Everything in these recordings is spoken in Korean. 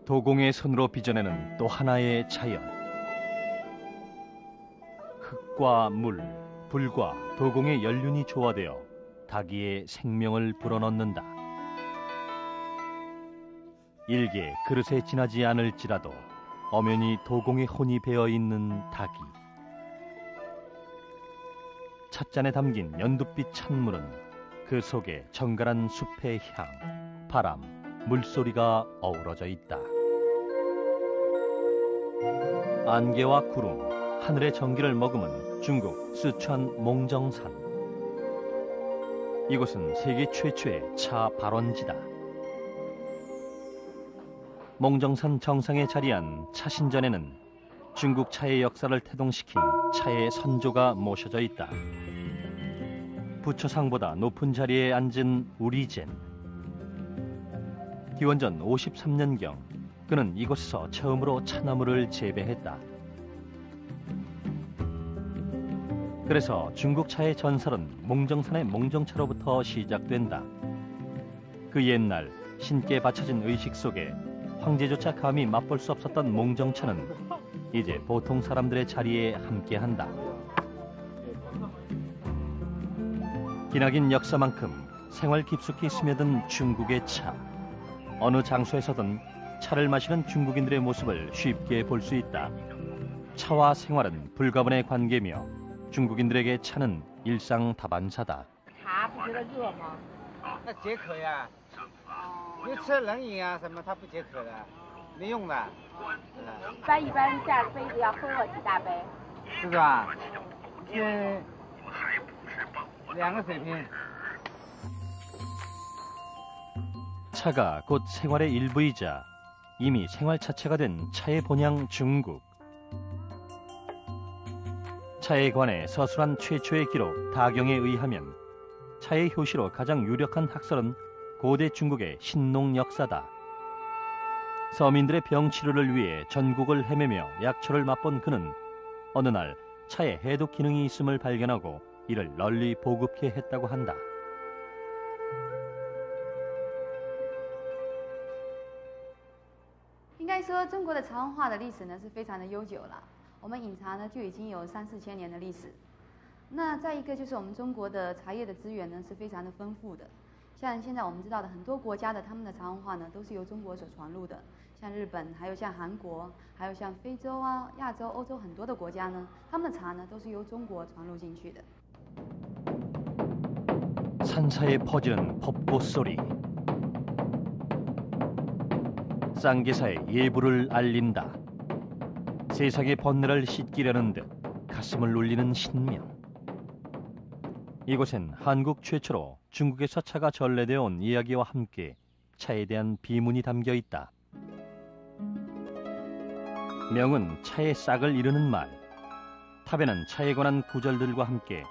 도공의 손으로 빚어내는 또 하나의 자연. 흙과 물, 불과 도공의 연륜이 조화되어 닭이의 생명을 불어넣는다. 일개 그릇에 지나지 않을지라도 엄연히 도공의 혼이 배어있는 닭이. 찻잔에 담긴 연두빛 찬물은 그 속에 정갈한 숲의 향, 바람, 물소리가 어우러져 있다. 안개와 구름, 하늘의 전기를 머금은 중국 쓰촨 몽정산. 이곳은 세계 최초의 차 발원지다. 몽정산 정상에 자리한 차신전에는 중국 차의 역사를 태동시킨 차의 선조가 모셔져 있다. 부처상보다 높은 자리에 앉은 우리젠. 기원전 53년경 그는 이곳에서 처음으로 차나무를 재배했다. 그래서 중국 차의 전설은 몽정산의 몽정차로부터 시작된다. 그 옛날 신께 바쳐진 의식 속에 황제조차 감히 맛볼 수 없었던 몽정차는 이제 보통 사람들의 자리에 함께한다. 기나긴 역사만큼 생활 깊숙이 스며든 중국의 차. 어느 장소에서든 차를 마시는 중국인들의 모습을 쉽게 볼 수 있다. 차와 생활은 불가분의 관계며 중국인들에게 차는 일상 다반사다. 茶不觉得热吗？那解渴呀，你吃冷饮啊什么，它不解渴的，没用的。一般下杯子要喝几大杯？是吧？2个水瓶。 차가 곧 생활의 일부이자 이미 생활 자체가 된 차의 본향 중국. 차에 관해 서술한 최초의 기록 다경에 의하면 차의 효시로 가장 유력한 학설은 고대 중국의 신농 역사다. 서민들의 병 치료를 위해 전국을 헤매며 약초를 맛본 그는 어느 날 차에 해독 기능이 있음을 발견하고 이를 널리 보급케 했다고 한다. 应该说，中国的茶文化的历史呢是非常的悠久了。我们饮茶呢就已经有3、4千年的历史。那再一个就是我们中国的茶叶的资源呢是非常的丰富的。像现在我们知道的很多国家的他们的茶文化呢都是由中国所传入的，像日本，还有像韩国，还有像非洲啊、亚洲、欧洲很多的国家呢，他们的茶呢都是由中国传入进去的。 산사에 퍼지는 법보 소리. 쌍계사의 예부를 알린다. 세상의 번뇌를 씻기려는 듯 가슴을 울리는 신명. 이곳엔 한국 최초로 중국에서 차가 전래되어 온 이야기와 함께 차에 대한 비문이 담겨 있다. 명은 차의 싹을 이루는 말. 탑에는 차에 관한 구절들과 함께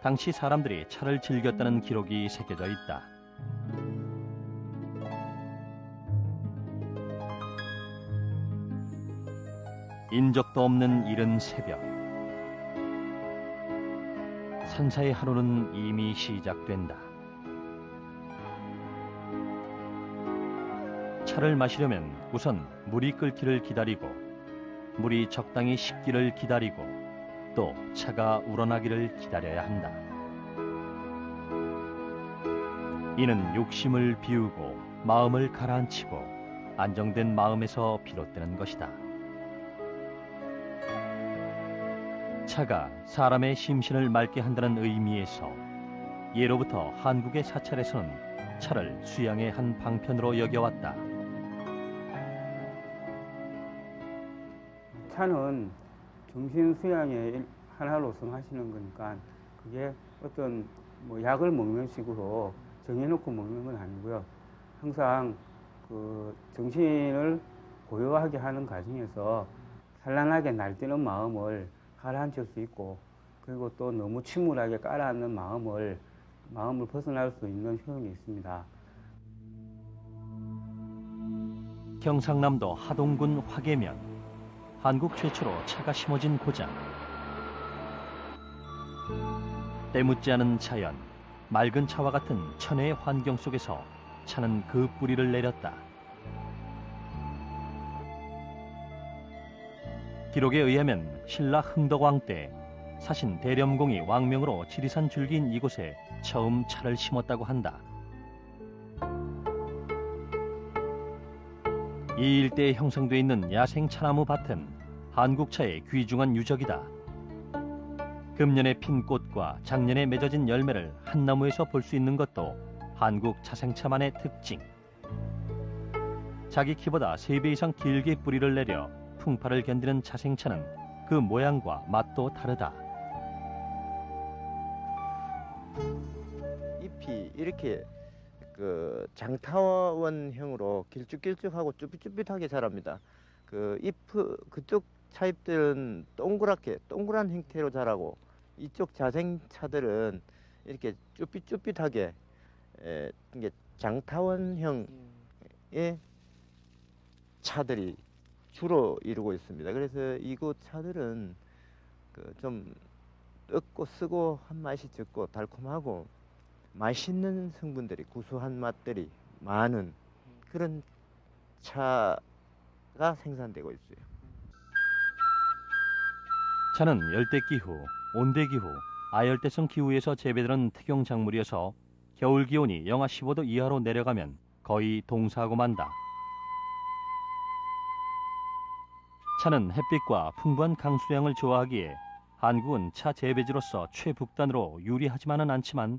당시 사람들이 차를 즐겼다는 기록이 새겨져 있다. 인적도 없는 이른 새벽. 산사의 하루는 이미 시작된다. 차를 마시려면 우선 물이 끓기를 기다리고 물이 적당히 식기를 기다리고 또 차가 우러나기를 기다려야 한다. 이는 욕심을 비우고 마음을 가라앉히고 안정된 마음에서 비롯되는 것이다. 차가 사람의 심신을 맑게 한다는 의미에서 예로부터 한국의 사찰에서는 차를 수양의 한 방편으로 여겨왔다. 차는 정신 수양의 하나로 생각하시는 거니까 그게 어떤 뭐 약을 먹는 식으로 정해놓고 먹는 건 아니고요. 항상 그 정신을 고요하게 하는 과정에서 산란하게 날뛰는 마음을 가라앉힐 수 있고, 그리고 또 너무 침울하게 깔아앉는 마음을 벗어날 수 있는 효용이 있습니다. 경상남도 하동군 화계면, 한국 최초로 차가 심어진 고장. 때묻지 않은 자연, 맑은 차와 같은 천혜의 환경 속에서 차는 그 뿌리를 내렸다. 기록에 의하면 신라 흥덕왕 때 사신 대렴공이 왕명으로 지리산 줄기인 이곳에 처음 차를 심었다고 한다. 이 일대에 형성돼 있는 야생 차나무 밭은 한국차의 귀중한 유적이다. 금년에 핀 꽃과 작년에 맺어진 열매를 한 나무에서 볼 수 있는 것도 한국 차생차만의 특징. 자기 키보다 3배 이상 길게 뿌리를 내려 풍파를 견디는 차생차는 그 모양과 맛도 다르다. 잎이 이렇게 그 장타원형으로 길쭉길쭉하고 쭈삣쭈삣하게 자랍니다. 그 잎 그쪽 차잎들은 동그란 형태로 자라고 이쪽 자생차들은 이렇게 쭈삣쭈삣하게 이게 장타원형의 차들이 주로 이루고 있습니다. 그래서 이곳 차들은 그 좀 뜯고 쓰고 한 맛이 적고 달콤하고 맛있는 성분들이 구수한 맛들이 많은 그런 차가 생산되고 있어요. 차는 열대기후, 온대기후, 아열대성 기후에서 재배되는 특용 작물이어서 겨울 기온이 영하 15도 이하로 내려가면 거의 동사하고 만다. 차는 햇빛과 풍부한 강수량을 좋아하기에 한국은 차 재배지로서 최북단으로 유리하지만은 않지만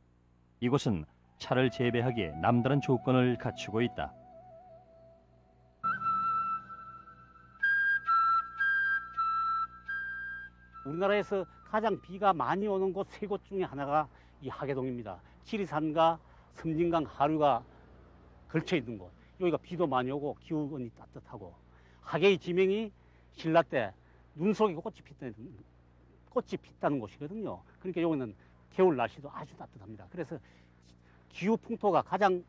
이곳은 차를 재배하기에 남다른 조건을 갖추고 있다. 우리나라에서 가장 비가 많이 오는 곳 3곳 중에 하나가 이 하계동입니다. 지리산과 섬진강 하류가 걸쳐 있는 곳. 여기가 비도 많이 오고 기후가 따뜻하고 하계의 지명이 신라 때 눈 속에 꽃이 폈다는 곳이거든요. 그러니까 여기는 겨울 날씨도 아주 따뜻합니다. 그래서 기후 풍토가 가장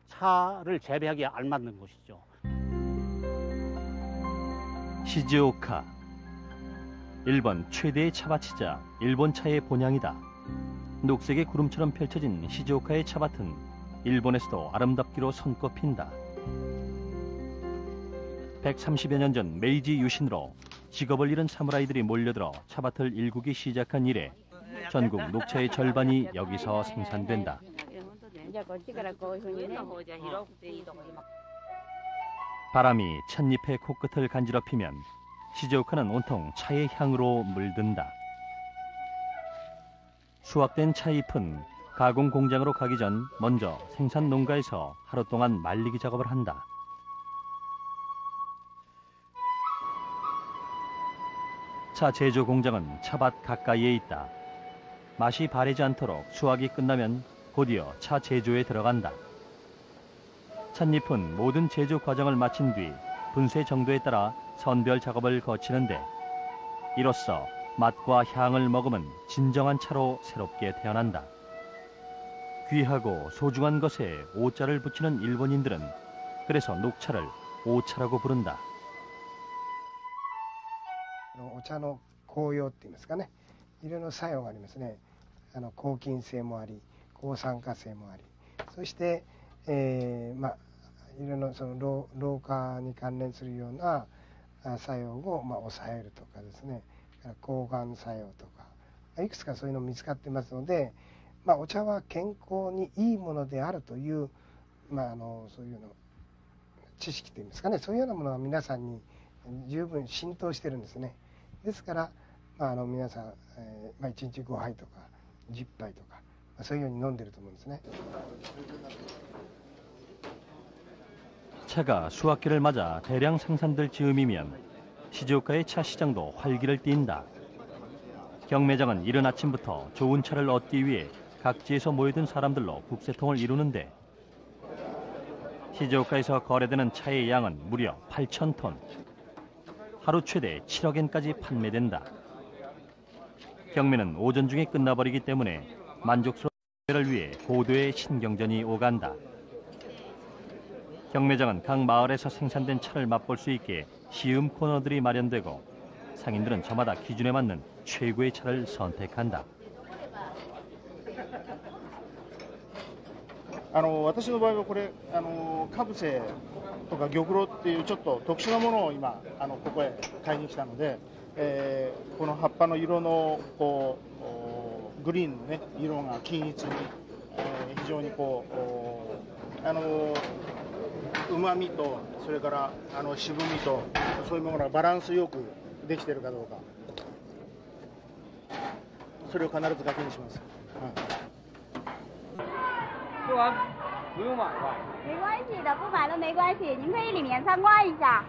차를 재배하기에 알맞는 곳이죠. 시즈오카. 일본 최대의 차밭이자 일본 차의 본향이다. 녹색의 구름처럼 펼쳐진 시즈오카의 차밭은 일본에서도 아름답기로 손꼽힌다. 130여 년 전 메이지 유신으로 직업을 잃은 사무라이들이 몰려들어 차밭을 일구기 시작한 이래 전국 녹차의 절반이 여기서 생산된다. 바람이 찻잎의 코끝을 간지럽히면 시즈오카는 온통 차의 향으로 물든다. 수확된 차잎은 가공 공장으로 가기 전 먼저 생산 농가에서 하루 동안 말리기 작업을 한다. 차 제조 공장은 차밭 가까이에 있다. 맛이 바래지 않도록 수확이 끝나면 곧이어 차 제조에 들어간다. 찻잎은 모든 제조 과정을 마친 뒤 분쇄 정도에 따라 선별 작업을 거치는데 이로써 맛과 향을 머금은 진정한 차로 새롭게 태어난다. 귀하고 소중한 것에 오자를 붙이는 일본인들은 그래서 녹차를 오차라고 부른다. お茶の効用っていいますかね、いろいろ作用がありますね。抗菌性もあり、抗酸化性もあり、そして、いろいろその老化に関連するような作用を抑えるとかですね、抗がん作用とかいくつかそういうの見つかってますので、お茶は健康にいいものであるという、そういうの知識といいますかね、そういうようなものが皆さんに十分浸透してるんですね。ですから、皆さん、1日5杯とか10杯とか、そういうように飲んでると思うんですね。 차가 수확기를 맞아 대량 생산될 즈음이면 시즈오카의 차 시장도 활기를 띈다. 경매장은 이른 아침부터 좋은 차를 얻기 위해 각지에서 모여든 사람들로 북새통을 이루는데 시즈오카에서 거래되는 차의 양은 무려 8,000톤. 하루 최대 7억엔까지 판매된다. 경매는 오전 중에 끝나버리기 때문에 만족스러운 경매를 위해 고도의 신경전이 오간다. 경매장은 각 마을에서 생산된 차를 맛볼 수 있게 시음 코너들이 마련되고 상인들은 저마다 기준에 맞는 최고의 차를 선택한다. 私の場合はこれかぶせとか玉露っていうちょっと特殊なものを今ここへ買いに来たので、この葉っぱの色のこうグリーンのね色が均一に、非常にこう旨味とそれから渋みとそういうものがバランスよくできているかどうか、それを必ず確認します。不完不用买吧？没关系的，不买都没关系，您可以里面参观一下，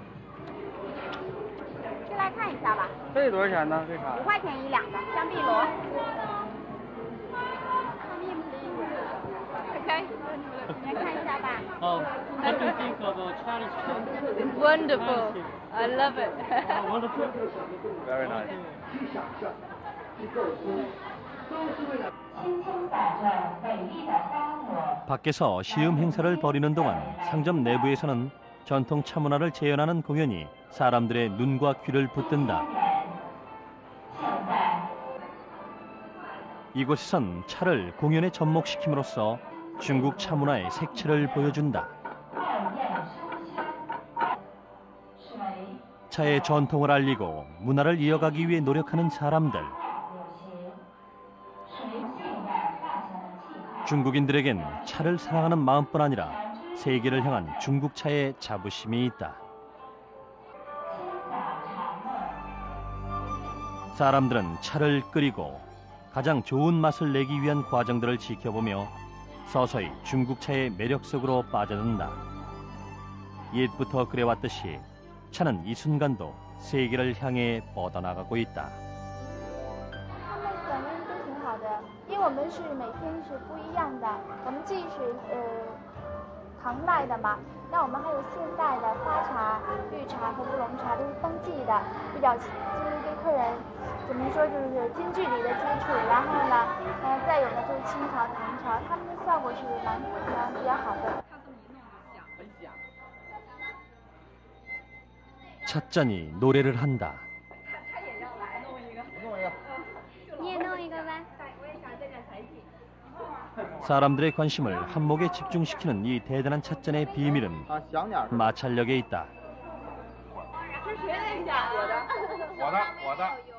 进来看一下吧。这多少钱呢？这茶5块钱1两的香碧螺。OK，你来看一下吧。Oh, what do you think of Chinese food? Wonderful, I love it. Wonderful. Very nice. 밖에서 시음 행사를 벌이는 동안 상점 내부에서는 전통 차 문화를 재현하는 공연이 사람들의 눈과 귀를 붙든다. 이곳에선 차를 공연에 접목시킴으로써 중국 차 문화의 색채를 보여준다. 차의 전통을 알리고 문화를 이어가기 위해 노력하는 사람들. 중국인들에겐 차를 사랑하는 마음뿐 아니라 세계를 향한 중국 차의 자부심이 있다. 사람들은 차를 끓이고 가장 좋은 맛을 내기 위한 과정들을 지켜보며 서서히 중국 차의 매력 속으로 빠져든다. 옛부터 그래왔듯이 차는 이 순간도 세계를 향해 뻗어나가고 있다. 因为我们是每天是不一样的，我们既是唐代的嘛，那我们还有现代的花茶、绿茶和乌龙茶都是冬季的，比较就是跟客人怎么说就是近距离的接触，然后呢，再有呢就是清朝、唐朝，他们的效果是比较好的。 찻잔이 노래를 한다. 你也弄一个呗。 사람들의 관심을 한몫에 집중시키는 이 대단한 찻잔의 비밀은 마찰력에 있다.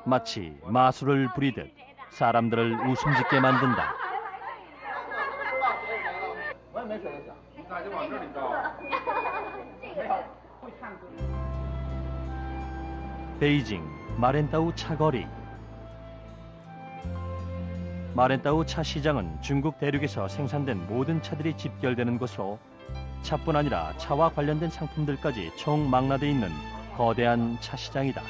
마치 마술을 부리듯 사람들을 웃음짓게 만든다. 베이징 마렌따우 차거리. 마렌따우 차 시장은 중국 대륙에서 생산된 모든 차들이 집결되는 곳으로 차뿐 아니라 차와 관련된 상품들까지 총망라돼 있는 거대한 차 시장이다.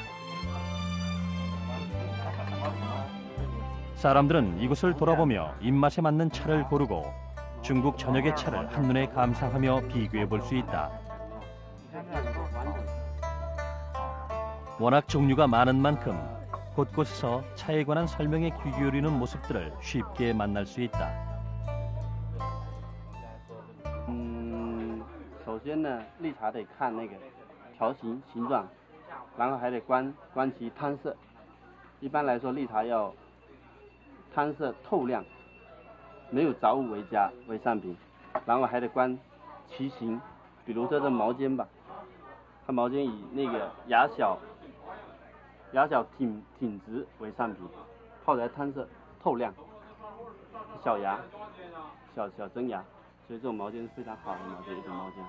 사람들은 이곳을 돌아보며 입맛에 맞는 차를 고르고 중국 전역의 차를 한눈에 감상하며 비교해 볼 수 있다. 워낙 종류가 많은 만큼 곳곳에서 차에 관한 설명에 귀 기울이는 모습들을 쉽게 만날 수 있다. 首先呢，绿茶得看那个条形形状，然后还得观其汤色。一般来说，绿茶要汤色透亮，没有杂物为上品，然后还得观其形，比如说这毛尖吧，它毛尖以那个牙小挺直为上品，泡出来汤色透亮，小牙小针牙，所以这种毛尖是非常好的一种毛尖。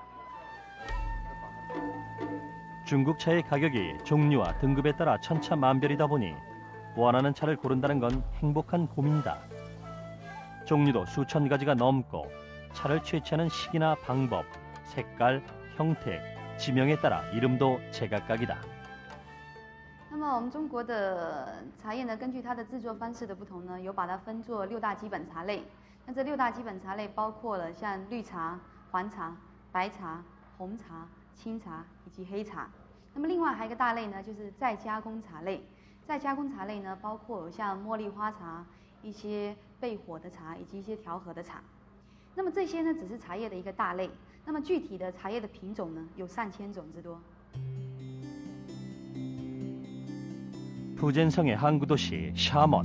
중국 차의 가격이 종류와 등급에 따라 천차만별이다 보니 원하는 차를 고른다는 건 행복한 고민이다. 종류도 수천 가지가 넘고 차를 채취하는 시기나 방법, 색깔, 형태, 지명에 따라 이름도 제각각이다. 那么我们中国的茶叶呢，根据它的制作方式的不同呢，有把它分作6大基本茶类。那这6大基本茶类包括了像绿茶、黄茶、白茶、红茶、青茶以及黑茶。那么另外还有一个大类呢，就是再加工茶类。再加工茶类呢，包括有像茉莉花茶、一些焙火的茶以及一些调和的茶。那么这些呢，只是茶叶的一个大类。那么具体的茶叶的品种呢，有上千种之多。 푸젠성의 항구 도시 샤먼.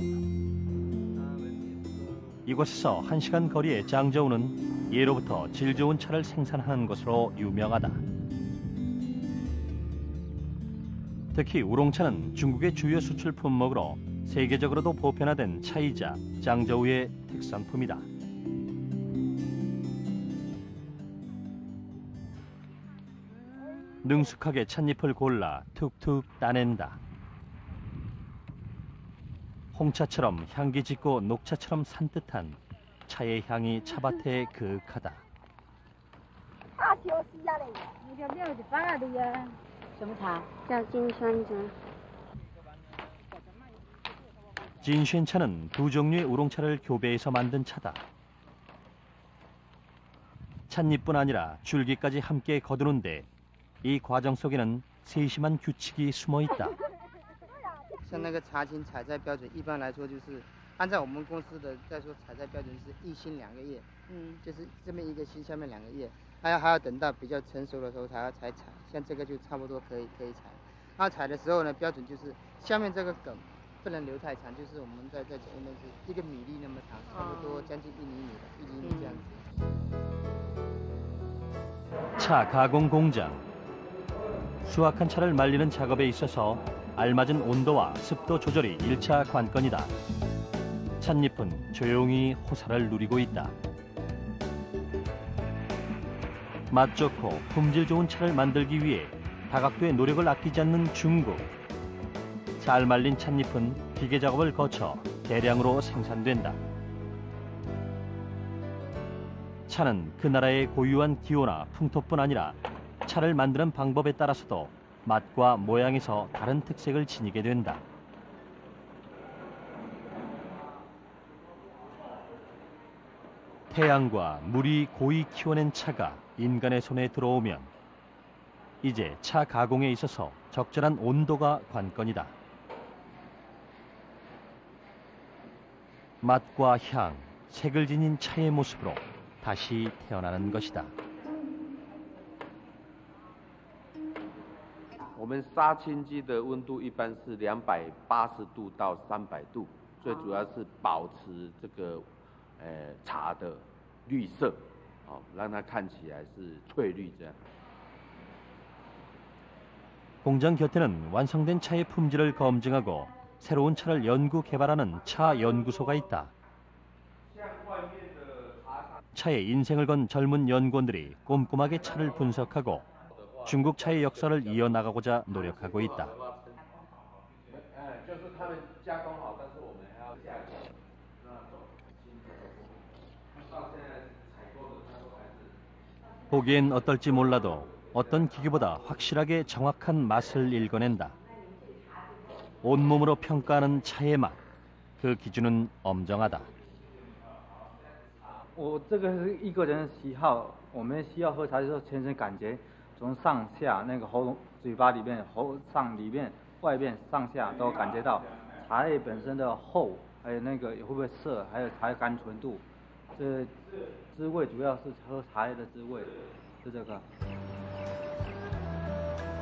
이곳에서 1시간 거리의 장저우는 예로부터 질 좋은 차를 생산하는 것으로 유명하다. 특히 우롱차는 중국의 주요 수출 품목으로 세계적으로도 보편화된 차이자 장저우의 특산품이다. 능숙하게 찻잎을 골라 툭툭 따낸다. 홍차처럼 향기 짙고 녹차처럼 산뜻한 차의 향이 차밭에 그윽하다. 진쉔차는 두 종류의 우롱차를 교배해서 만든 차다. 찻잎뿐 아니라 줄기까지 함께 거두는데 이 과정 속에는 세심한 규칙이 숨어 있다. 像那个茶青采摘标准，一般来说就是按照我们公司的再说采摘标准是1心2个叶，就是这边1个心，下面2个叶，还要等到比较成熟的时候才采，像这个就差不多可以采。然后采的时候呢，标准就是下面这个梗不能留太长，就是我们在讲的是1个米粒那么长，差不多将近1厘米的1厘米这样子。 차 가공 공장. 수확한 차를 말리는 작업에 있어서 알맞은 온도와 습도 조절이 1차 관건이다. 찻잎은 조용히 호사를 누리고 있다. 맛 좋고 품질 좋은 차를 만들기 위해 다각도의 노력을 아끼지 않는 중국. 잘 말린 찻잎은 기계 작업을 거쳐 대량으로 생산된다. 차는 그 나라의 고유한 기호나 풍토뿐 아니라 차를 만드는 방법에 따라서도 맛과 모양에서 다른 특색을 지니게 된다. 태양과 물이 고이 키워낸 차가 인간의 손에 들어오면 이제 차 가공에 있어서 적절한 온도가 관건이다. 맛과 향, 색을 지닌 차의 모습으로 다시 태어나는 것이다. 我们杀青机的温度一般是280度到300度，最主要是保持这个茶的绿色，让它看起来是翠绿这样。 공장 곁에는 완성된 차의 품질을 검증하고 새로운 차를 연구 개발하는 차 연구소가 있다. 차에 인생을 건 젊은 연구원들이 꼼꼼하게 차를 분석하고 중국 차의 역사를 이어나가고자 노력하고 있다. 보기엔 어떨지 몰라도 어떤 기계보다 확실하게 정확한 맛을 읽어낸다. 온몸으로 평가하는 차의 맛, 그 기준은 엄정하다. 我这个是一个人的喜好，我们需要喝茶的时候全身感觉，从上下那个喉咙、嘴巴里面、喉上里面、外面、上下都感觉到茶叶本身的厚，还有那个会不会涩，还有茶叶甘醇度，这滋味主要是喝茶叶的滋味，是这个。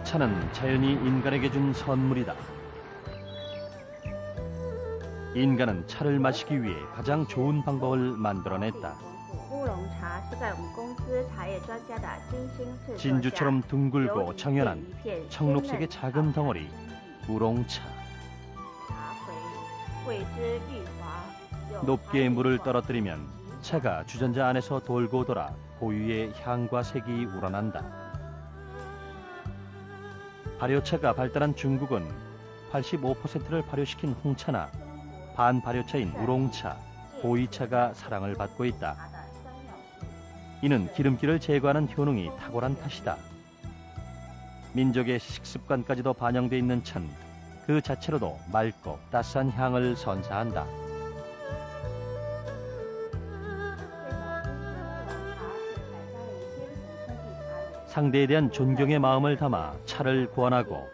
차는 자연이 인간에게 준 선물이다. 인간은 차를 마시기 위해 가장 좋은 방법을 만들어냈다. 진주처럼 둥글고 정연한 청록색의 작은 덩어리, 우롱차. 높게 물을 떨어뜨리면 차가 주전자 안에서 돌고 돌아 고유의 향과 색이 우러난다. 발효차가 발달한 중국은 85%를 발효시킨 홍차나 반발효차인 우롱차, 보이차가 사랑을 받고 있다. 이는 기름기를 제거하는 효능이 탁월한 탓이다. 민족의 식습관까지도 반영돼 있는 차는 그 자체로도 맑고 따스한 향을 선사한다. 상대에 대한 존경의 마음을 담아 차를 고안하고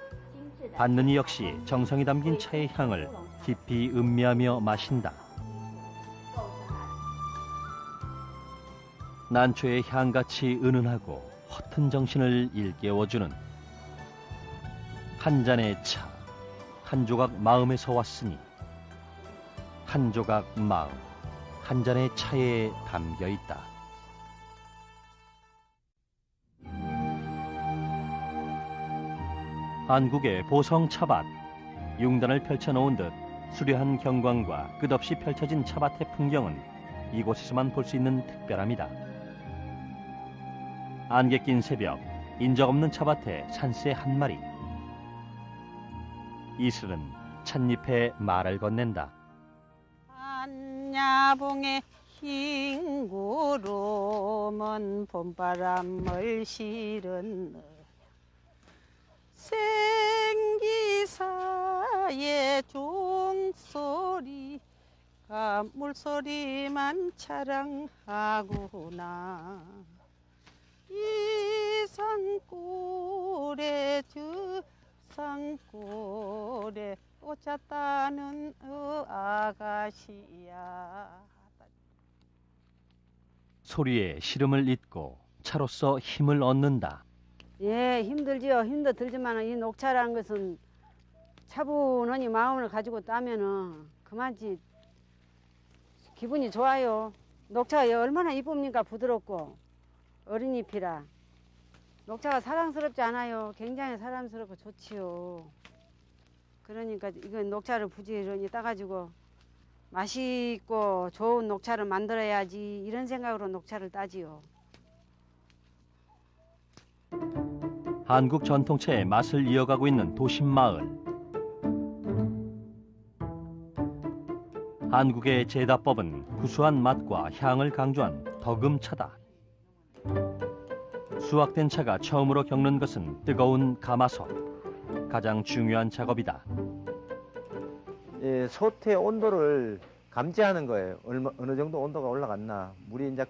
받는 이 역시 정성이 담긴 차의 향을 깊이 음미하며 마신다. 난초의 향같이 은은하고 허튼 정신을 일깨워주는 한 잔의 차, 한 조각 마음에서 왔으니 한 조각 마음, 한 잔의 차에 담겨 있다. 한국의 보성 차밭, 융단을 펼쳐놓은 듯 수려한 경관과 끝없이 펼쳐진 차밭의 풍경은 이곳에서만 볼 수 있는 특별함이다. 안개 낀 새벽, 인적 없는 차밭에 산새 한 마리. 이슬은 찻잎에 말을 건넨다. 한야봉의 흰 구름은 봄바람을 실은 생기사의 종소리가 물소리만 자랑하구나. 이 산골에 저 산골에 꽂혔다는 아가씨야. 소리에 시름을 잇고 차로서 힘을 얻는다. 예, 힘들지요. 힘도 들지만 이 녹차라는 것은 차분하니 마음을 가지고 따면은 그만치 기분이 좋아요. 녹차가 얼마나 이쁩니까? 부드럽고 어린 잎이라. 녹차가 사랑스럽지 않아요. 굉장히 사랑스럽고 좋지요. 그러니까 이건 녹차를 부지런히 따가지고 맛있고 좋은 녹차를 만들어야지 이런 생각으로 녹차를 따지요. 한국 전통차의 맛을 이어가고 있는 도심마을. 한국의 제다법은 구수한 맛과 향을 강조한 덕음차다. 수확된 차가 처음으로 겪는 것은 뜨거운 가마솥. 가장 중요한 작업이다. 예, 솥의 온도를 감지하는 거예요. 어느 정도 온도가 올라갔나. 물이 이제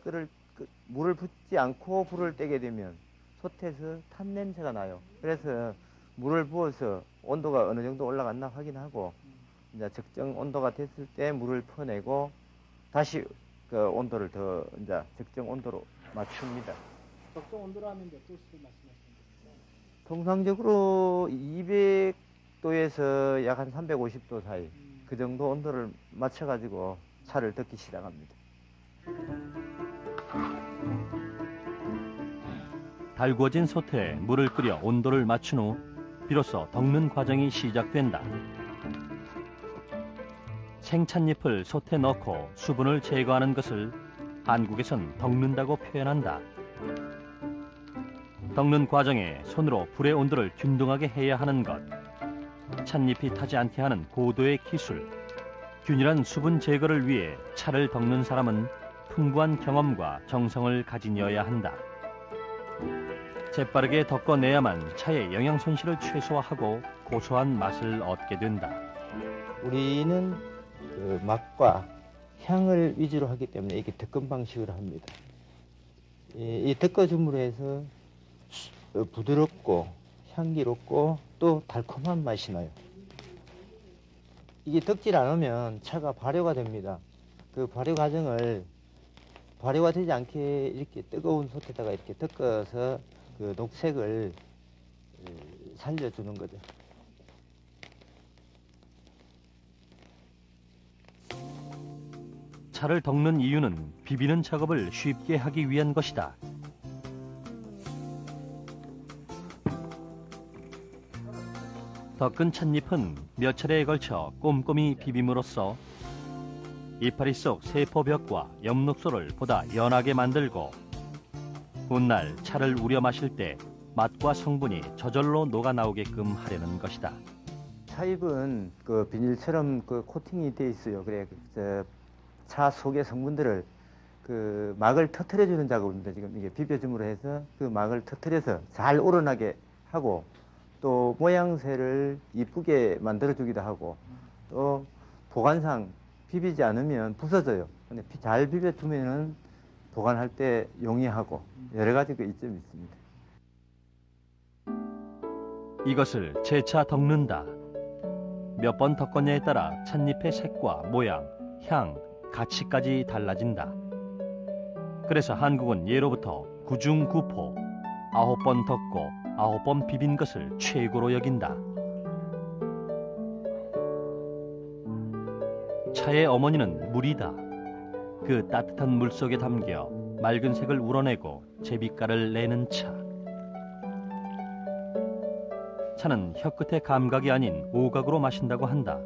물을 붓지 않고 불을 떼게 되면 솥에서 탄 냄새가 나요. 그래서 물을 부어서 온도가 어느 정도 올라갔나 확인하고 이제 적정 온도가 됐을 때 물을 퍼내고 다시 그 온도를 더 이제 적정 온도로 맞춥니다. 적정 온도로 하면 몇 도씨를 말씀하시는 거예요? 통상적으로 200도에서 약 한 350도 사이 그 정도 온도를 맞춰가지고 차를 덮기 시작합니다. 달구어진 솥에 물을 끓여 온도를 맞춘 후 비로소 덕는 과정이 시작된다. 생찻잎을 솥에 넣고 수분을 제거하는 것을 한국에선 덕는다고 표현한다. 덕는 과정에 손으로 불의 온도를 균등하게 해야 하는 것, 찻잎이 타지 않게 하는 고도의 기술, 균일한 수분 제거를 위해 차를 덕는 사람은 풍부한 경험과 정성을 가지녀야 한다. 재빠르게 덕궈내야만 차의 영양 손실을 최소화하고 고소한 맛을 얻게 된다. 우리는 그 맛과 향을 위주로 하기 때문에 이렇게 덕건 방식으로 합니다. 이 덕궈줌으로 해서 부드럽고 향기롭고 또 달콤한 맛이 나요. 이게 덕질 않으면 차가 발효가 됩니다. 그 발효 과정을 발효가 되지 않게 이렇게 뜨거운 솥에다가 이렇게 덕어서 그 녹색을 살려주는 거죠. 차를 덕는 이유는 비비는 작업을 쉽게 하기 위한 것이다. 덕은 찻잎은 몇 차례에 걸쳐 꼼꼼히 비빔으로써 이파리 속 세포벽과 엽록소를 보다 연하게 만들고 훗날 차를 우려 마실 때 맛과 성분이 저절로 녹아나오게끔 하려는 것이다. 차잎은 그 비닐처럼 그 코팅이 돼 있어요. 그래 차 속의 성분들을 그 막을 터트려주는 작업입니다. 지금 이게 비벼줌으로 해서 그 막을 터트려서 잘 우러나게 하고 또 모양새를 이쁘게 만들어주기도 하고 또 보관상 비비지 않으면 부서져요. 근데 잘 비벼두면은 보관할 때 용이하고 여러 가지 그 이점이 있습니다. 이것을 재차 덕는다. 몇 번 덕거냐에 따라 찻잎의 색과 모양, 향, 가치까지 달라진다. 그래서 한국은 예로부터 구중구포, 9번 덕고 9번 비빈 것을 최고로 여긴다. 차의 어머니는 물이다. 그 따뜻한 물속에 담겨 맑은 색을 우러내고 제빛깔을 내는 차. 차는 혀끝의 감각이 아닌 오각으로 마신다고 한다.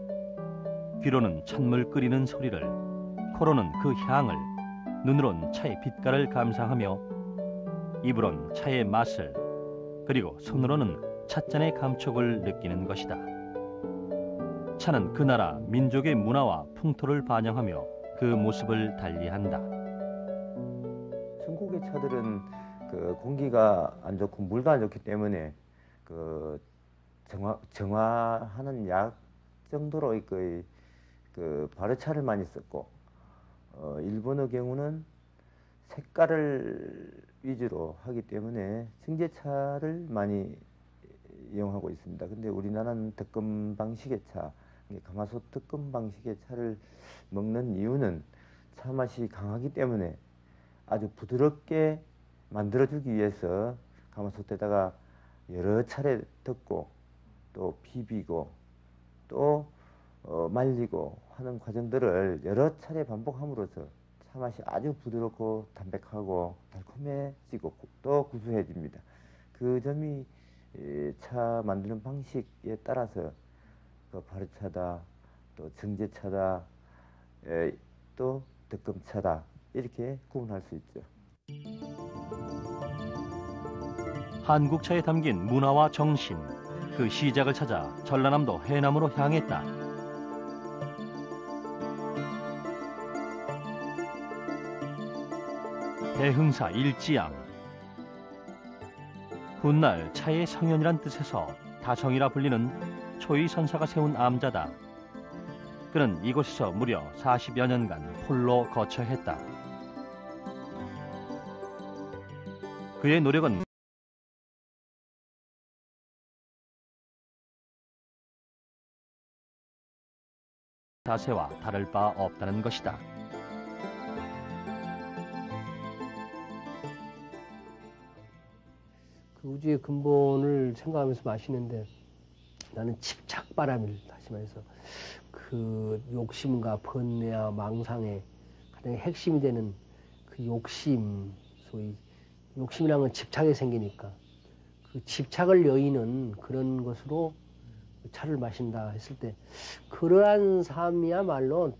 귀로는 찬물 끓이는 소리를, 코로는 그 향을, 눈으론 차의 빛깔을 감상하며 입으론 차의 맛을, 그리고 손으로는 찻잔의 감촉을 느끼는 것이다. 차는 그 나라 민족의 문화와 풍토를 반영하며 그 모습을 달리한다. 중국의 차들은 그 공기가 안 좋고 물도 안 좋기 때문에 그 정화하는 약 정도로 그 발효차를 많이 썼고, 일본의 경우는 색깔을 위주로 하기 때문에 증제차를 많이 이용하고 있습니다. 근데 우리나라는 득금 방식의 차, 가마솥 득금 방식의 차를 먹는 이유는 차 맛이 강하기 때문에 아주 부드럽게 만들어주기 위해서 가마솥에다가 여러 차례 덮고 또 비비고 또 말리고 하는 과정들을 여러 차례 반복함으로써 차 맛이 아주 부드럽고 담백하고 달콤해지고 또 구수해집니다. 그 점이 차 만드는 방식에 따라서 그 발효차다, 또 증제차다, 또 득금차다 이렇게 구분할 수 있죠. 한국 차에 담긴 문화와 정신, 그 시작을 찾아 전라남도 해남으로 향했다. 대흥사 일지양. 훗날 차의 성현이란 뜻에서 다성이라 불리는 초이선사가 세운 암자다. 그는 이곳에서 무려 40여 년간 홀로 거처했다. 그의 노력은 자세와 다를 바 없다는 것이다. 그 우주의 근본을 생각하면서 마시는데 나는 집착바람을 다시 말해서 그 욕심과 번뇌와 망상의 가장 핵심이 되는 그 욕심, 소위 욕심이라는 건 집착에 생기니까 그 집착을 여의는 그런 것으로 차를 마신다 했을 때 그러한 삶이야말로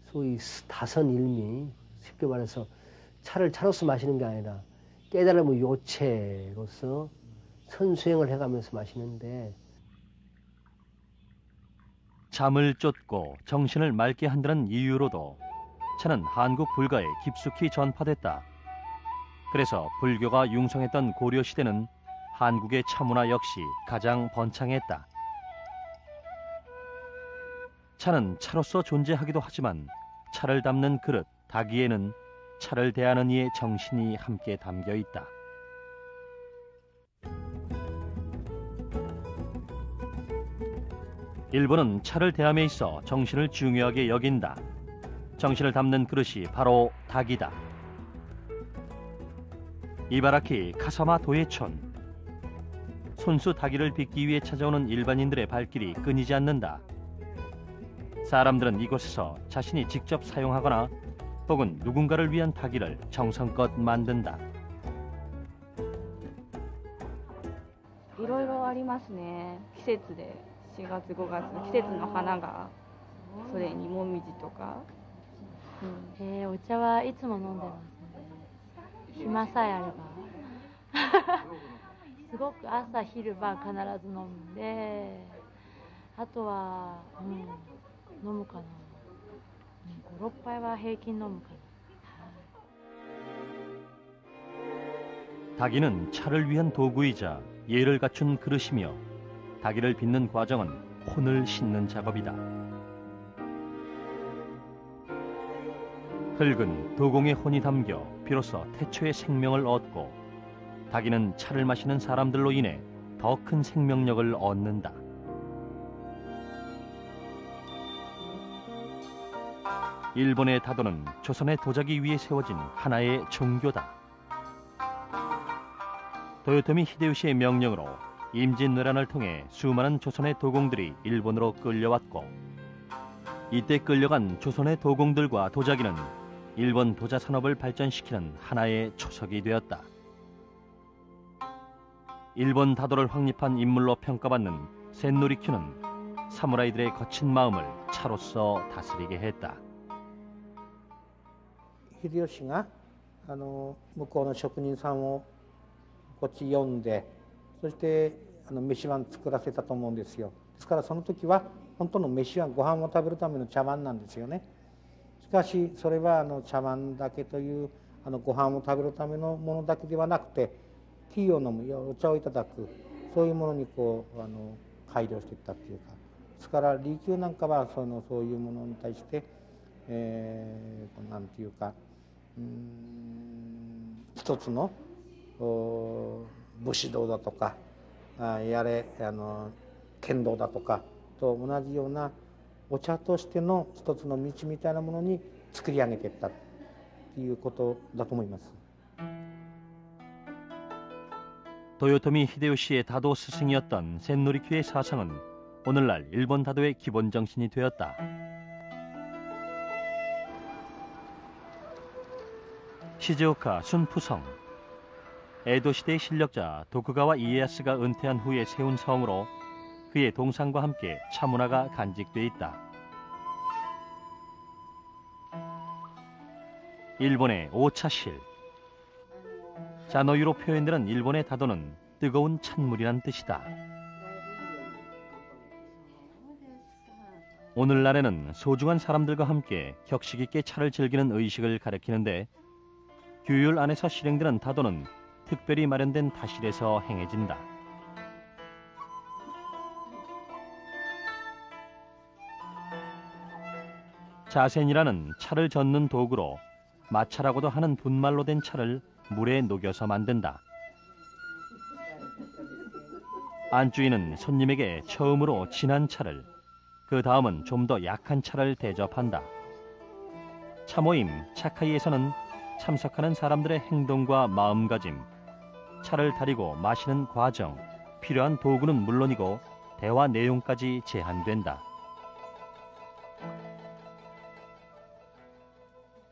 소위 다선일미, 쉽게 말해서 차를 차로서 마시는 게 아니라 깨달음의 요체로서 선수행을 해가면서 마시는데 잠을 쫓고 정신을 맑게 한다는 이유로도 차는 한국 불가에 깊숙이 전파됐다. 그래서 불교가 융성했던 고려시대는 한국의 차문화 역시 가장 번창했다. 차는 차로서 존재하기도 하지만 차를 담는 그릇, 닭위에는 차를 대하는 이의 정신이 함께 담겨 있다. 일본은 차를 대함에 있어 정신을 중요하게 여긴다. 정신을 담는 그릇이 바로 닭이다. 이바라키 카사마 도해촌. 손수 닭이를 빚기 위해 찾아오는 일반인들의 발길이 끊이지 않는다. 사람들은 이곳에서 자신이 직접 사용하거나 혹은 누군가를 위한 닭이를 정성껏 만든다. いろいろありますね。季節で4月5月季節の花がそれにもみじとか。お茶はいつも飲んでますね。暇さえあれば。すごく朝昼晩必ず飲んで、あとは、飲むかな。5、6杯は平均飲むかな。 닭이는 차를 위한 도구이자 예를 갖춘 그릇이며 닭이를 빚는 과정은 혼을 싣는 작업이다. 흙은 도공의 혼이 담겨 비로소 태초의 생명을 얻고 닭이는 차를 마시는 사람들로 인해 더 큰 생명력을 얻는다. 일본의 다도는 조선의 도자기 위에 세워진 하나의 종교다. 도요토미 히데요시의 명령으로 임진왜란을 통해 수많은 조선의 도공들이 일본으로 끌려왔고 이때 끌려간 조선의 도공들과 도자기는 일본 도자 산업을 발전시키는 하나의 초석이 되었다. 일본 다도를 확립한 인물로 평가받는 센노리큐는 사무라이들의 거친 마음을 차로서 다스리게 했다. 秀吉が向こうの職人さんをこっち呼んで、そして飯碗作らせたと思うんですよ。ですからその時は本当の飯碗、ご飯を食べるための茶碗なんですよね。しかしそれは茶碗だけというご飯を食べるためのものだけではなくて、ティーを飲む、お茶をいただく、そういうものに改良していったっていうか、ですから利休なんかはそういうものに対して、なんていうか、一つの武士道だとか、やれ剣道だとかと同じようなお茶としての一つの道みたいなものに作り上げていったということだと思います。 도요토미 히데요시의 다도 스승이었던 센노리큐의 사상은 오늘날 일본 다도의 기본 정신이 되었다. 시즈오카 순푸성. 에도 시대의 실력자 도쿠가와 이에야스가 은퇴한 후에 세운 성으로 그의 동상과 함께 차문화가 간직돼 있다. 일본의 오차실. 자노유로 표현되는 일본의 다도는 뜨거운 찬물이란 뜻이다. 오늘날에는 소중한 사람들과 함께 격식 있게 차를 즐기는 의식을 가리키는데 규율 안에서 실행되는 다도는 특별히 마련된 다실에서 행해진다. 자센이라는 차를 젓는 도구로 마차라고도 하는 분말로 된 차를 물에 녹여서 만든다. 안주인은 손님에게 처음으로 진한 차를, 그 다음은 좀 더 약한 차를 대접한다. 차모임 차카이에서는 참석하는 사람들의 행동과 마음가짐, 차를 다리고 마시는 과정, 필요한 도구는 물론이고 대화 내용까지 제한된다.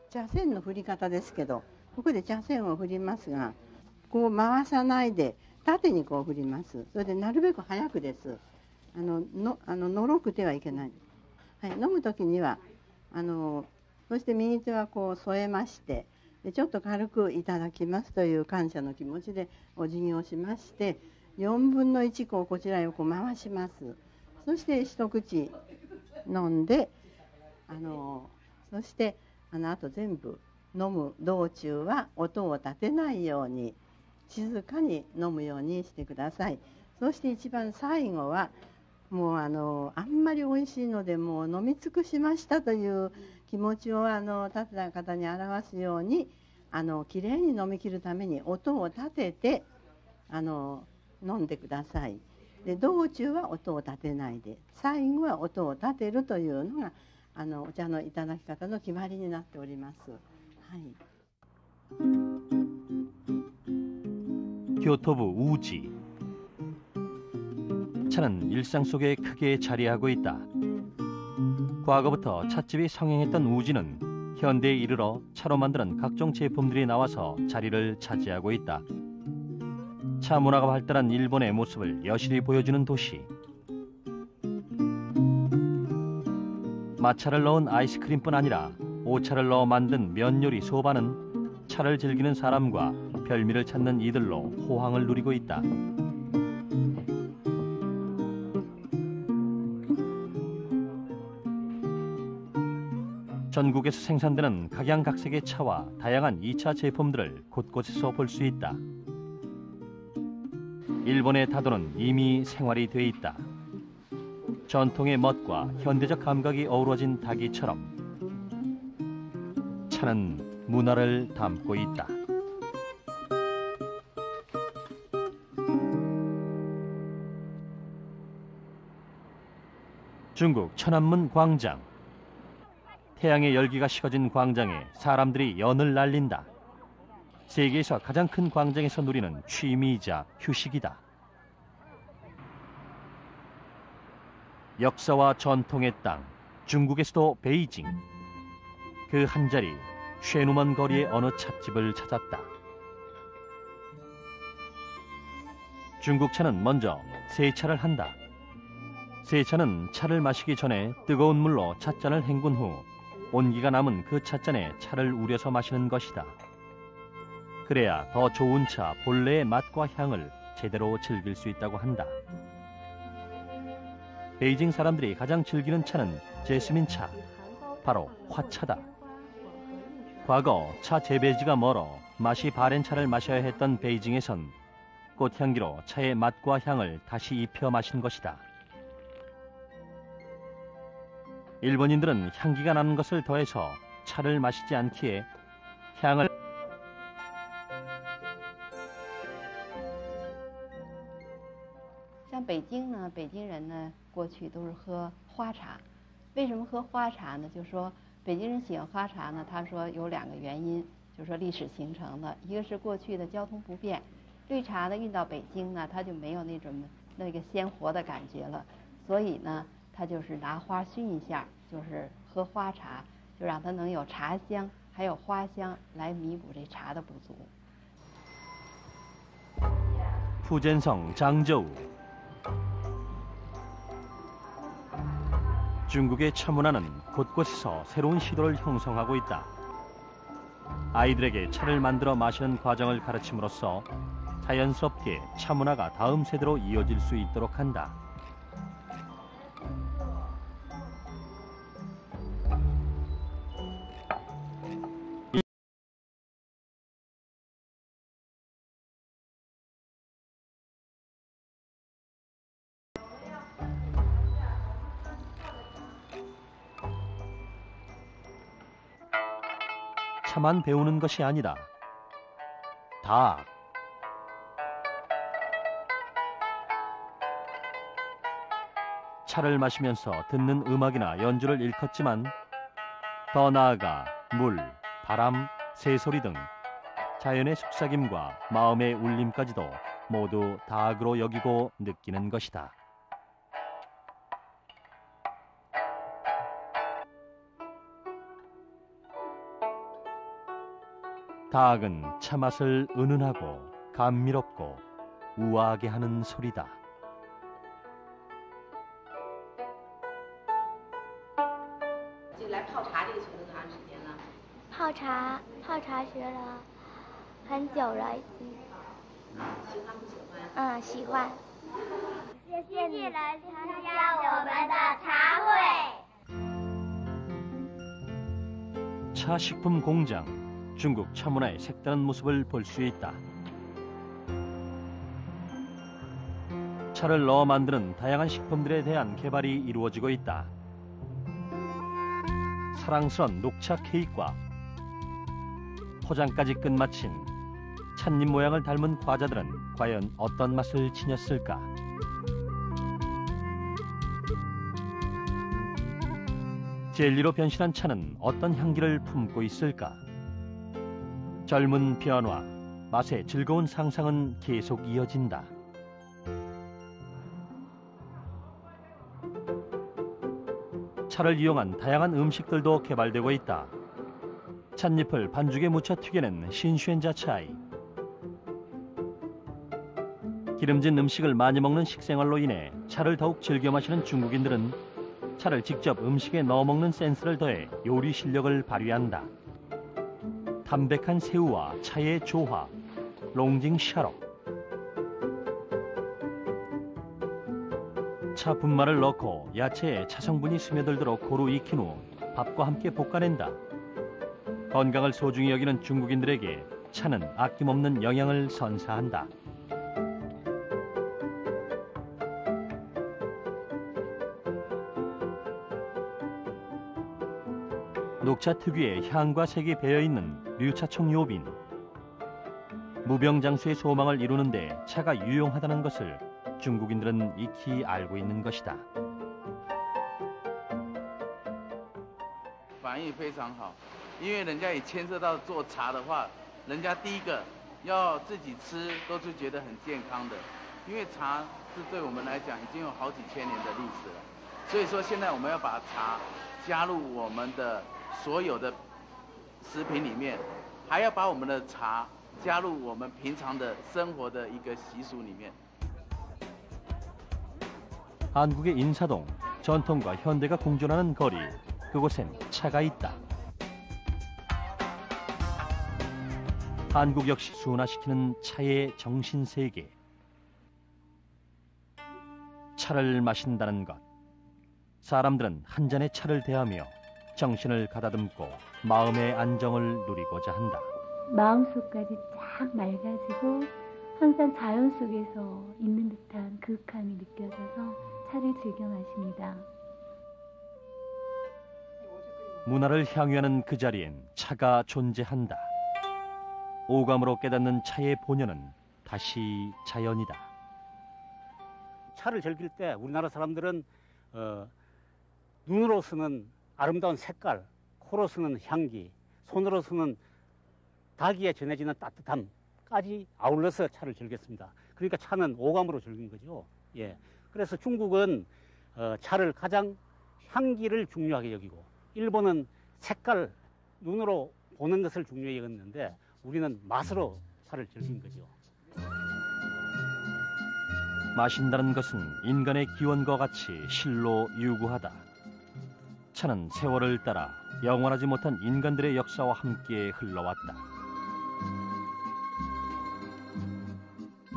茶筅の振り方ですけど、ここで茶筅を振りますが、こう回さないで縦にこう振ります。それでなるべく早くです。のろくてはいけない。はい、飲む時にはそして右手はこう添えまして、でちょっと軽くいただきますという感謝の気持ちでお辞儀をしまして、4分の1こちらへこう回します。そして一口飲んで、そしてあと全部飲む道中は音を立てないように静かに飲むようにしてください。そして一番最後はもうあんまり美味しいのでもう飲み尽くしましたという気持ちを立てた方に表すようにきれいに飲み切るために音を立てて飲んでください。で道中は音を立てないで、最後は音を立てるというのがお茶のいただき方の決まりになっております。はい。 교토부 우지. 차는 일상 속에 크게 자리하고 있다. 과거부터 찻집이 성행했던 우지는 현대에 이르러 차로 만드는 각종 제품들이 나와서 자리를 차지하고 있다. 차 문화가 발달한 일본의 모습을 여실히 보여주는 도시. 마차를 넣은 아이스크림뿐 아니라 오차를 넣어 만든 면 요리 소바는 차를 즐기는 사람과 별미를 찾는 이들로 호황을 누리고 있다. 전국에서 생산되는 각양각색의 차와 다양한 2차 제품들을 곳곳에서 볼 수 있다. 일본의 다도는 이미 생활이 돼 있다. 전통의 멋과 현대적 감각이 어우러진 닭이처럼 차는 문화를 담고 있다. 중국 천안문 광장. 태양의 열기가 식어진 광장에 사람들이 연을 날린다. 세계에서 가장 큰 광장에서 누리는 취미이자 휴식이다. 역사와 전통의 땅, 중국에서도 베이징. 그 한자리 쉐누먼 거리의 어느 찻집을 찾았다. 중국 차는 먼저 세차를 한다. 세차는 차를 마시기 전에 뜨거운 물로 찻잔을 헹군 후 온기가 남은 그 찻잔에 차를 우려서 마시는 것이다. 그래야 더 좋은 차 본래의 맛과 향을 제대로 즐길 수 있다고 한다. 베이징 사람들이 가장 즐기는 차는 제스민 차, 바로 화차다. 과거 차 재배지가 멀어 맛이 바랜 차를 마셔야 했던 베이징에선 꽃향기로 차의 맛과 향을 다시 입혀 마신 것이다. 일본인들은 향기가 나는 것을 더해서 차를 마시지 않기에 향을 像北京呢，北京人呢过去都是喝花茶。为什么喝花茶呢？就是说北京人喜欢花茶呢，他说有2个原因，就是说历史形成的，一个是过去的交通不便，绿茶呢运到北京呢，它就没有那个鲜活的感觉了，所以呢，他就是拿花熏一下，就是喝花茶，就让它能有茶香还有花香来弥补这茶的不足。 푸젠성 장저우. 중국의 차 문화는 곳곳에서 새로운 시도를 형성하고 있다. 아이들에게 차를 만들어 마시는 과정을 가르침으로써 자연스럽게 차 문화가 다음 세대로 이어질 수 있도록 한다. 차만 배우는 것이 아니다. 다 차를 마시면서 듣는 음악이나 연주를 일컫지만 더 나아가 물, 바람, 새소리 등 자연의 속삭임과 마음의 울림까지도 모두 다악으로 여기고 느끼는 것이다. 다악은 차맛을 은은하고 감미롭고 우아하게 하는 소리다. 泡茶学了很久了已经。喜欢不喜欢？喜欢。谢谢你来参加我们的茶会。 차 식품 공장, 중국 차 문화의 색다른 모습을 볼 수 있다. 차를 넣어 만드는 다양한 식품들에 대한 개발이 이루어지고 있다. 사랑스런 녹차 케이크와 포장까지 끝마친 찻잎 모양을 닮은 과자들은 과연 어떤 맛을 지녔을까? 젤리로 변신한 차는 어떤 향기를 품고 있을까? 젊은 변화, 맛의 즐거운 상상은 계속 이어진다. 차를 이용한 다양한 음식들도 개발되고 있다. 찻잎을 반죽에 묻혀 튀겨낸 신쉔자차이. 기름진 음식을 많이 먹는 식생활로 인해 차를 더욱 즐겨 마시는 중국인들은 차를 직접 음식에 넣어 먹는 센스를 더해 요리 실력을 발휘한다. 담백한 새우와 차의 조화, 롱징 샤록. 차 분말을 넣고 야채에 차 성분이 스며들도록 고루 익힌 후 밥과 함께 볶아낸다. 건강을 소중히 여기는 중국인들에게 차는 아낌없는 영양을 선사한다. 녹차 특유의 향과 색이 배어있는 류차총 요빈. 무병장수의 소망을 이루는데 차가 유용하다는 것을 중국인들은 익히 알고 있는 것이다. 反应非常好，因为人家也牵涉到做茶的话，人家第一个要自己吃都是觉得很健康的，因为茶是对我们来讲已经有好几千年的历史了，所以说现在我们要把茶加入我们的所有的食品里面，还要把我们的茶加入我们平常的生活的一个习俗里面。 한국의 인사동, 전통과 현대가 공존하는 거리, 그곳엔 차가 있다. 한국 역시 순화시키는 차의 정신세계. 차를 마신다는 것. 사람들은 한 잔의 차를 대하며 정신을 가다듬고 마음의 안정을 누리고자 한다. 마음속까지 쫙 맑아지고 항상 자연 속에서 있는 듯한 그윽함이 느껴져서 차를 즐겨 마십니다. 문화를 향유하는 그 자리엔 차가 존재한다. 오감으로 깨닫는 차의 본연은 다시 자연이다. 차를 즐길 때 우리나라 사람들은 눈으로서는 아름다운 색깔, 코로서는 향기, 손으로서는 닭이에 전해지는 따뜻함까지 아울러서 차를 즐겼습니다. 그러니까 차는 오감으로 즐긴 거죠. 예. 그래서 중국은 차를 가장 향기를 중요하게 여기고, 일본은 색깔, 눈으로 보는 것을 중요히 여겼는데 우리는 맛으로 차를 즐긴 거죠. 마신다는 것은 인간의 기원과 같이 실로 유구하다. 차는 세월을 따라 영원하지 못한 인간들의 역사와 함께 흘러왔다.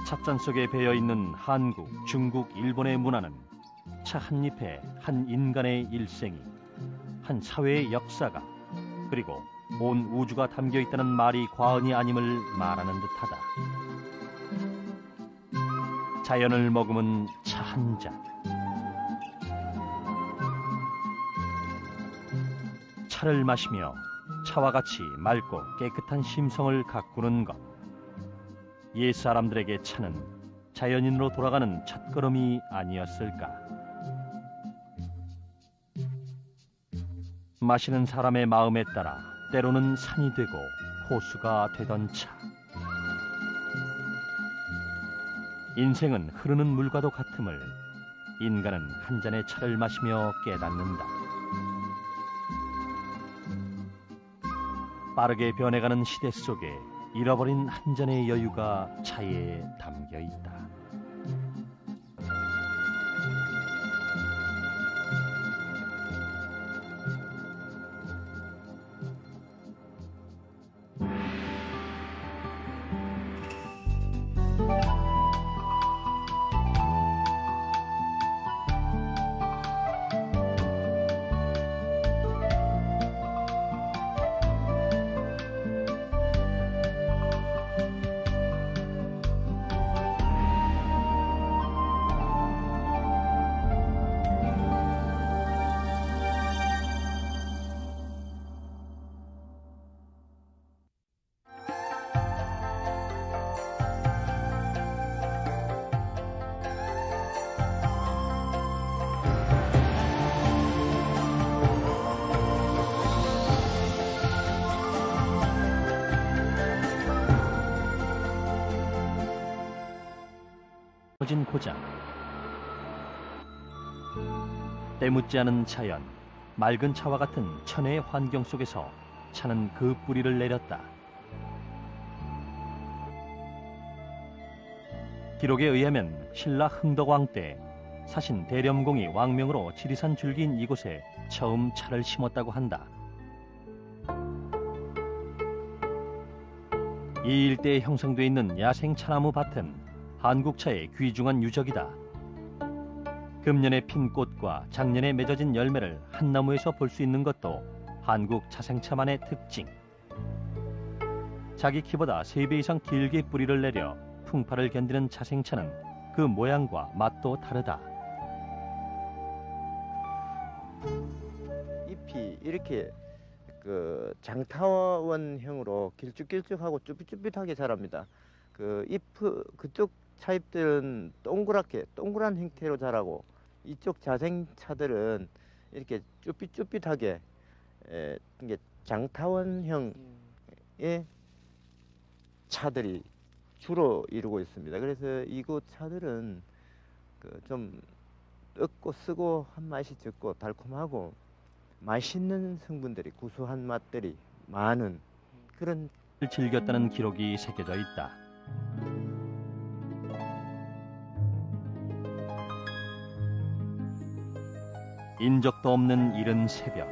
찻잔 속에 배어있는 한국, 중국, 일본의 문화는 차 한 입에 한 인간의 일생이, 한 사회의 역사가, 그리고 온 우주가 담겨있다는 말이 과언이 아님을 말하는 듯하다. 자연을 머금은 차 한 잔. 차를 마시며 차와 같이 맑고 깨끗한 심성을 가꾸는 것. 옛 사람들에게 차는 자연인으로 돌아가는 첫걸음이 아니었을까. 마시는 사람의 마음에 따라 때로는 산이 되고 호수가 되던 차. 인생은 흐르는 물과도 같음을 인간은 한 잔의 차를 마시며 깨닫는다. 빠르게 변해가는 시대 속에 잃어버린 한 잔의 여유가 차에 담겨 있다. 고장. 때묻지 않은 자연, 맑은 차와 같은 천혜의 환경 속에서 차는 그 뿌리를 내렸다. 기록에 의하면 신라 흥덕왕 때 사신 대렴공이 왕명으로 지리산 줄기인 이곳에 처음 차를 심었다고 한다. 이 일대에 형성돼 있는 야생 차나무 밭은 한국차의 귀중한 유적이다. 금년에 핀 꽃과 작년에 맺어진 열매를 한 나무에서 볼 수 있는 것도 한국 차생차만의 특징. 자기 키보다 3배 이상 길게 뿌리를 내려 풍파를 견디는 차생차는 그 모양과 맛도 다르다. 잎이 이렇게 장타원형으로 길쭉길쭉하고 쭈삣쭈삣하게 자랍니다. 그쪽 차잎들은 동그란 형태로 자라고, 이쪽 자생차들은 이렇게 쭈삣쭈삣하게 이게 장타원형의 차들이 주로 이루고 있습니다. 그래서 이곳 차들은 좀 뜯고 쓰고 한 맛이 적고 달콤하고 맛있는 성분들이, 구수한 맛들이 많은 그런 즐겼다는 기록이 새겨져 있다. 인적도 없는 이른 새벽.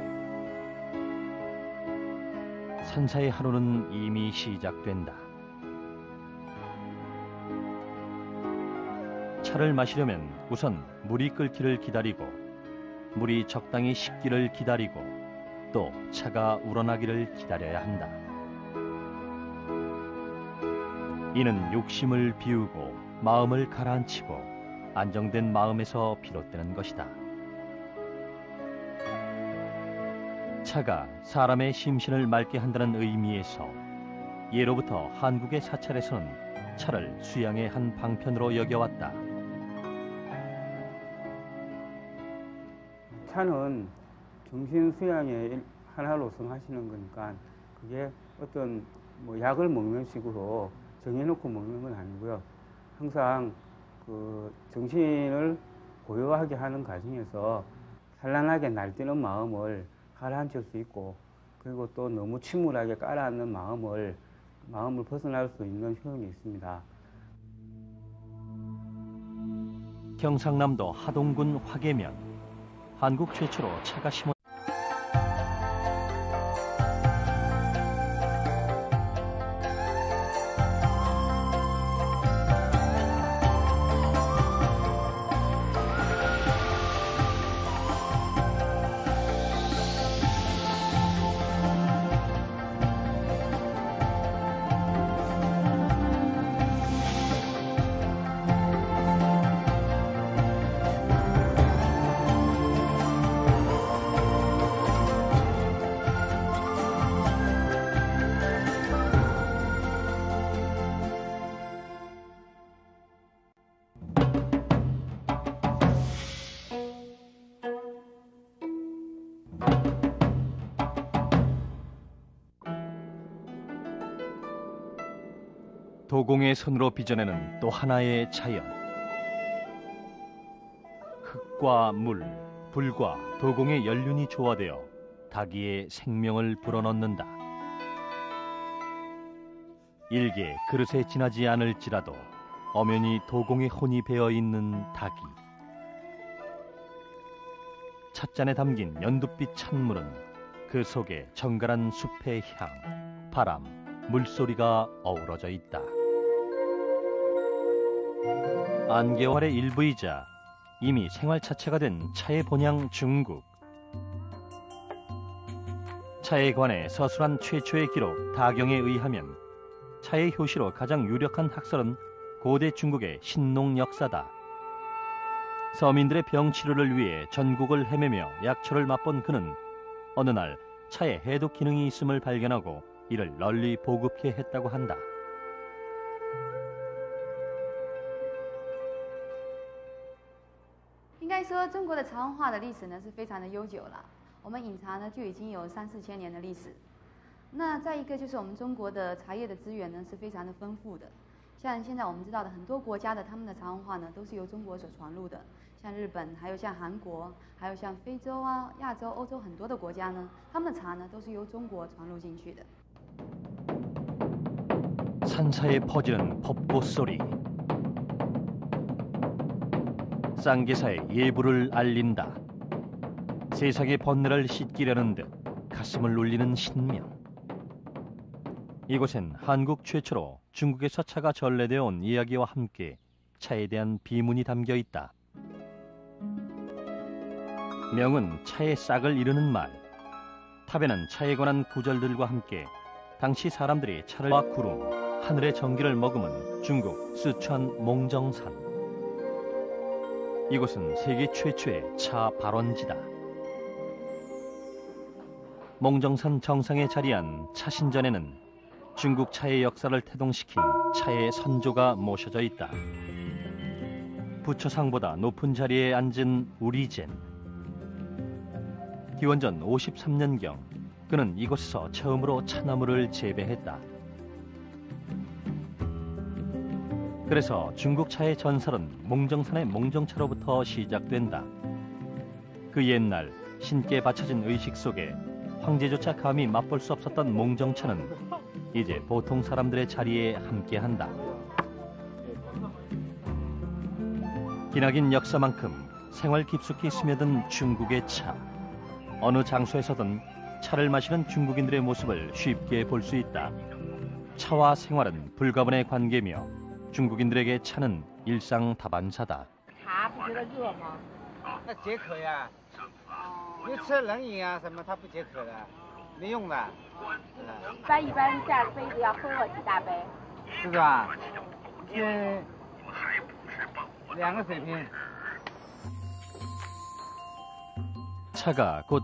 산사의 하루는 이미 시작된다. 차를 마시려면 우선 물이 끓기를 기다리고 물이 적당히 식기를 기다리고 또 차가 우러나기를 기다려야 한다. 이는 욕심을 비우고 마음을 가라앉히고 안정된 마음에서 비롯되는 것이다. 차가 사람의 심신을 맑게 한다는 의미에서 예로부터 한국의 사찰에서는 차를 수양의 한 방편으로 여겨왔다. 차는 정신 수양의 하나로 생각하시는 거니까 그게 어떤 뭐 약을 먹는 식으로 정해놓고 먹는 건 아니고요. 항상 그 정신을 고요하게 하는 과정에서 산란하게 날뛰는 마음을 가라앉힐 수 있고, 그리고 또 너무 침울하게 깔아앉는 마음을 벗어날 수 있는 효용이 있습니다. 경상남도 하동군 화계면, 한국 최초로 차가 심어 도공의 손으로 빚어내는 또 하나의 자연. 흙과 물, 불과 도공의 연륜이 조화되어 닭이의 생명을 불어넣는다. 일개 그릇에 지나지 않을지라도 엄연히 도공의 혼이 배어있는 닭이. 찻잔에 담긴 연두빛 찬물은 그 속에 정갈한 숲의 향, 바람, 물소리가 어우러져 있다. 안개활의 일부이자 이미 생활 자체가 된 차의 본향 중국. 차에 관해 서술한 최초의 기록 다경에 의하면 차의 효시로 가장 유력한 학설은 고대 중국의 신농 역사다. 서민들의 병 치료를 위해 전국을 헤매며 약초를 맛본 그는 어느 날 차에 해독 기능이 있음을 발견하고 이를 널리 보급케 했다고 한다. 应该说，中国的茶文化的历史呢是非常的悠久了。我们饮茶呢就已经有3、4千年的历史。那再一个就是我们中国的茶叶的资源呢是非常的丰富的。像现在我们知道的很多国家的他们的茶文化呢都是由中国所传入的，像日本，还有像韩国，还有像非洲啊、亚洲、欧洲很多的国家呢，他们的茶呢都是由中国传入进去的。 산사에 퍼지는 법고 소리. 쌍계사의 예부를 알린다. 세상의 번뇌를 씻기려는 듯 가슴을 울리는 신명. 이곳엔 한국 최초로 중국에서 차가 전래되어 온 이야기와 함께 차에 대한 비문이 담겨 있다. 명은 차의 싹을 이르는 말. 탑에는 차에 관한 구절들과 함께 당시 사람들이 차를 와 구름, 하늘의 전기를 머금은 중국 쓰촨 몽정산. 이곳은 세계 최초의 차 발원지다. 몽정산 정상에 자리한 차신전에는 중국 차의 역사를 태동시킨 차의 선조가 모셔져 있다. 부처상보다 높은 자리에 앉은 우리젠. 기원전 53년경 그는 이곳에서 처음으로 차나무를 재배했다. 그래서 중국 차의 전설은 몽정산의 몽정차로부터 시작된다. 그 옛날 신께 바쳐진 의식 속에 황제조차 감히 맛볼 수 없었던 몽정차는 이제 보통 사람들의 자리에 함께한다. 기나긴 역사만큼 생활 깊숙이 스며든 중국의 차. 어느 장소에서든 차를 마시는 중국인들의 모습을 쉽게 볼 수 있다. 차와 생활은 불가분의 관계며 중국인들에게 차는 일상 다반사다. 茶不觉得热吗？那解渴呀，因为吃了冷饮啊什么，它不解渴的，没用的。一般下杯子要喝几大杯？是吧？这2个水瓶。 차가 곧